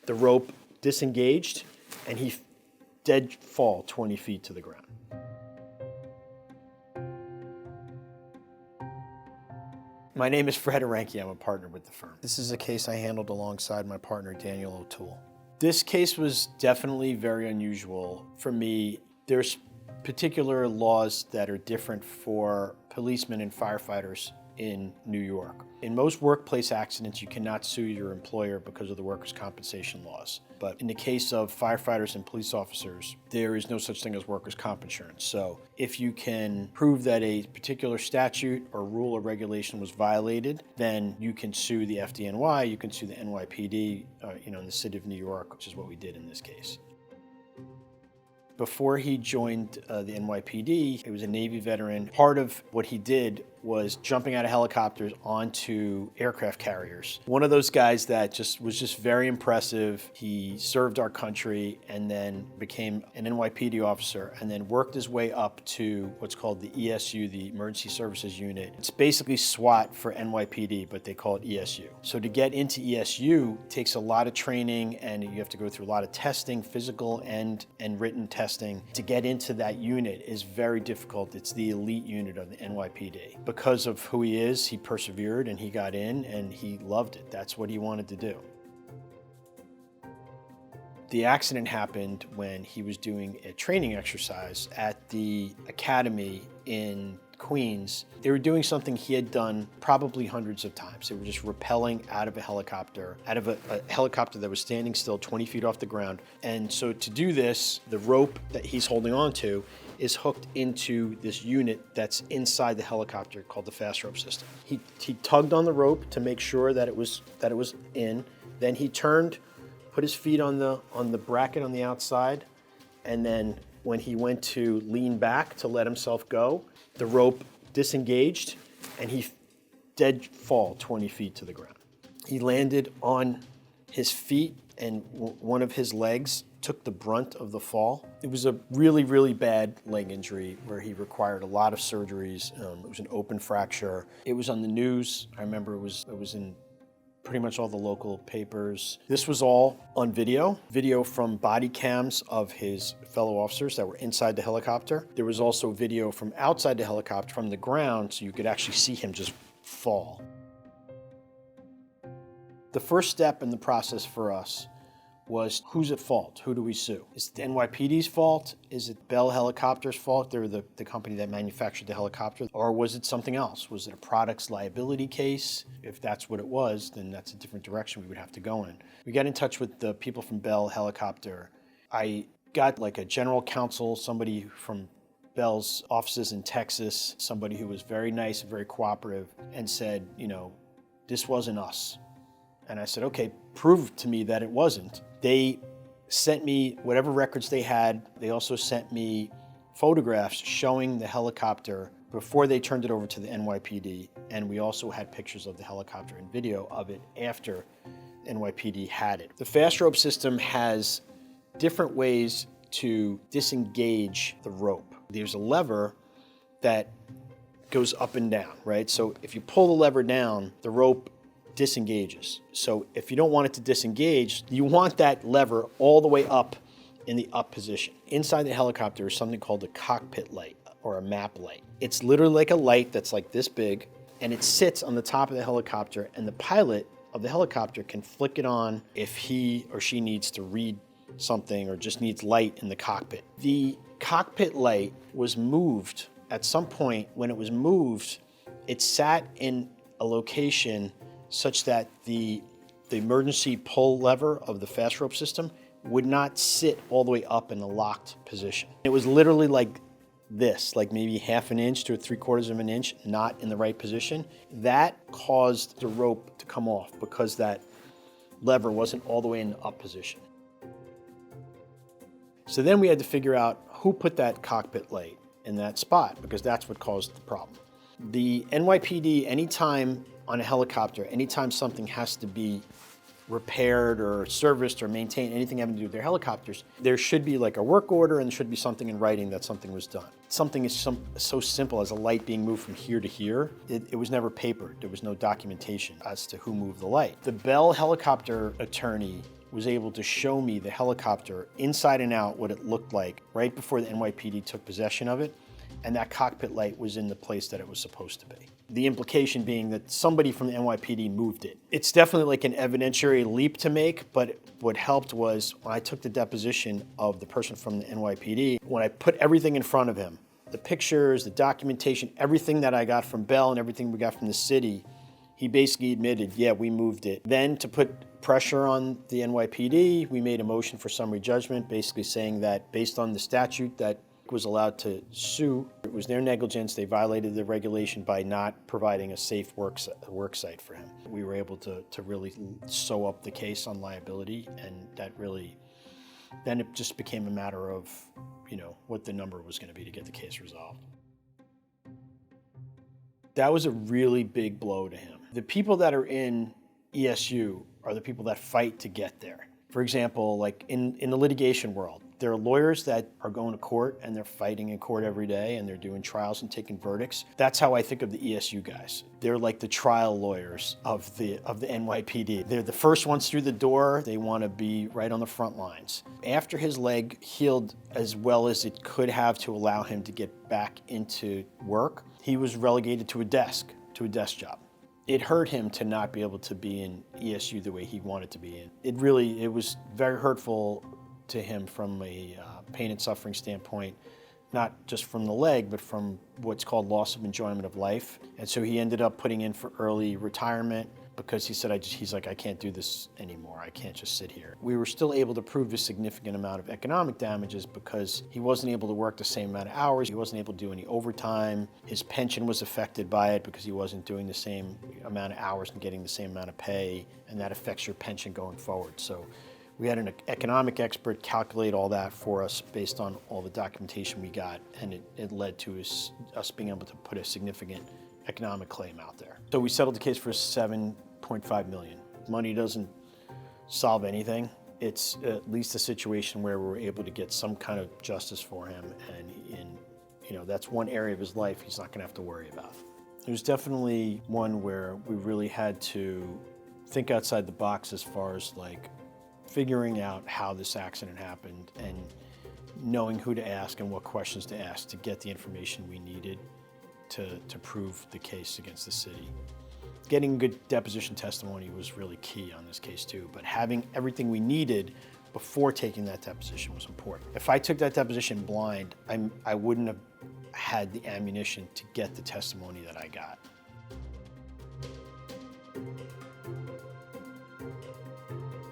The rope disengaged and he dead fall 20 feet to the ground. My name is Fred Aranki. I'm a partner with the firm. This is a case I handled alongside my partner, Daniel O'Toole. This case was definitely very unusual for me. There's particular laws that are different for policemen and firefighters in New York. In most workplace accidents, you cannot sue your employer because of the workers' compensation laws. But in the case of firefighters and police officers, there is no such thing as workers' comp insurance. So if you can prove that a particular statute or rule or regulation was violated, then you can sue the FDNY, you can sue the NYPD, in the city of New York, which is what we did in this case. Before he joined the NYPD, he was a Navy veteran. Part of what he did was jumping out of helicopters onto aircraft carriers. One of those guys that was just very impressive. He served our country and then became an NYPD officer and then worked his way up to what's called the ESU, the Emergency Services Unit. It's basically SWAT for NYPD, but they call it ESU. So to get into ESU takes a lot of training and you have to go through a lot of testing, physical and written testing. To get into that unit is very difficult. It's the elite unit of the NYPD. Because of who he is, he persevered and he got in and he loved it. That's what he wanted to do. The accident happened when he was doing a training exercise at the academy in Queens. They were doing something he had done probably hundreds of times. They were just rappelling out of a helicopter that was standing still 20 feet off the ground. And so to do this, the rope that he's holding on to is hooked into this unit that's inside the helicopter called the fast rope system. He tugged on the rope to make sure that it was in. Then he turned, put his feet on the bracket on the outside, and then when he went to lean back to let himself go, the rope disengaged and he dead fall 20 feet to the ground. He landed on his feet and one of his legs took the brunt of the fall. It was a really, really bad leg injury where he required a lot of surgeries. It was an open fracture. It was on the news. I remember it was in pretty much all the local papers. This was all on video from body cams of his fellow officers that were inside the helicopter. There was also video from outside the helicopter from the ground so you could actually see him just fall. The first step in the process for us was who's at fault? Who do we sue? Is it the NYPD's fault? Is it Bell Helicopter's fault? They're the company that manufactured the helicopter. Or was it something else? Was it a products liability case? If that's what it was, then that's a different direction we would have to go in. We got in touch with the people from Bell Helicopter. I got like a general counsel, somebody from Bell's offices in Texas, somebody who was very nice and very cooperative and said, this wasn't us. And I said, okay, prove to me that it wasn't. They sent me whatever records they had. They also sent me photographs showing the helicopter before they turned it over to the NYPD. And we also had pictures of the helicopter and video of it after NYPD had it. The fast rope system has different ways to disengage the rope. There's a lever that goes up and down, right? So if you pull the lever down, the rope disengages. So if you don't want it to disengage, you want that lever all the way up in the up position. Inside the helicopter is something called a cockpit light or a map light. It's literally like a light that's like this big and it sits on the top of the helicopter and the pilot of the helicopter can flick it on if he or she needs to read something or just needs light in the cockpit. The cockpit light was moved at some point. When it was moved, it sat in a location such that the emergency pull lever of the fast rope system would not sit all the way up in a locked position. It was literally like this, like maybe half an inch to 3/4 of an inch, not in the right position. That caused the rope to come off because that lever wasn't all the way in the up position. So then we had to figure out who put that cockpit light in that spot because that's what caused the problem. The NYPD, anytime on a helicopter, anytime something has to be repaired or serviced or maintained, anything having to do with their helicopters, there should be like a work order and there should be something in writing that something was done. Something is so simple as a light being moved from here to here, it was never papered. There was no documentation as to who moved the light. The Bell helicopter attorney was able to show me the helicopter inside and out, what it looked like right before the NYPD took possession of it, and that cockpit light was in the place that it was supposed to be. The implication being that somebody from the NYPD moved it. It's definitely like an evidentiary leap to make, but what helped was when I took the deposition of the person from the NYPD, when I put everything in front of him, the pictures, the documentation, everything that I got from Bell and everything we got from the city, he basically admitted, yeah, we moved it. Then to put pressure on the NYPD, we made a motion for summary judgment, basically saying that based on the statute that was allowed to sue, it was their negligence. They violated the regulation by not providing a safe work site for him. We were able to really sew up the case on liability, and that really, then it just became a matter of, what the number was going to be to get the case resolved. That was a really big blow to him. The people that are in ESU are the people that fight to get there. For example, like in the litigation world, there are lawyers that are going to court and they're fighting in court every day and they're doing trials and taking verdicts. That's how I think of the ESU guys. They're like the trial lawyers of the NYPD. They're the first ones through the door. They want to be right on the front lines. After his leg healed as well as it could have to allow him to get back into work, he was relegated to a desk job. It hurt him to not be able to be in ESU the way he wanted to be in. It was very hurtful to him from a pain and suffering standpoint, not just from the leg, but from what's called loss of enjoyment of life. And so he ended up putting in for early retirement because he said, he's like, I can't do this anymore. I can't just sit here. We were still able to prove a significant amount of economic damages because he wasn't able to work the same amount of hours. He wasn't able to do any overtime. His pension was affected by it because he wasn't doing the same amount of hours and getting the same amount of pay, and that affects your pension going forward. So we had an economic expert calculate all that for us based on all the documentation we got, and it led to us being able to put a significant economic claim out there. So we settled the case for $7.5 million. Money doesn't solve anything. It's at least a situation where we're able to get some kind of justice for him, and that's one area of his life he's not gonna have to worry about. It was definitely one where we really had to think outside the box as far as like figuring out how this accident happened and knowing who to ask and what questions to ask to get the information we needed to prove the case against the city. Getting good deposition testimony was really key on this case too, but having everything we needed before taking that deposition was important. If I took that deposition blind, I wouldn't have had the ammunition to get the testimony that I got.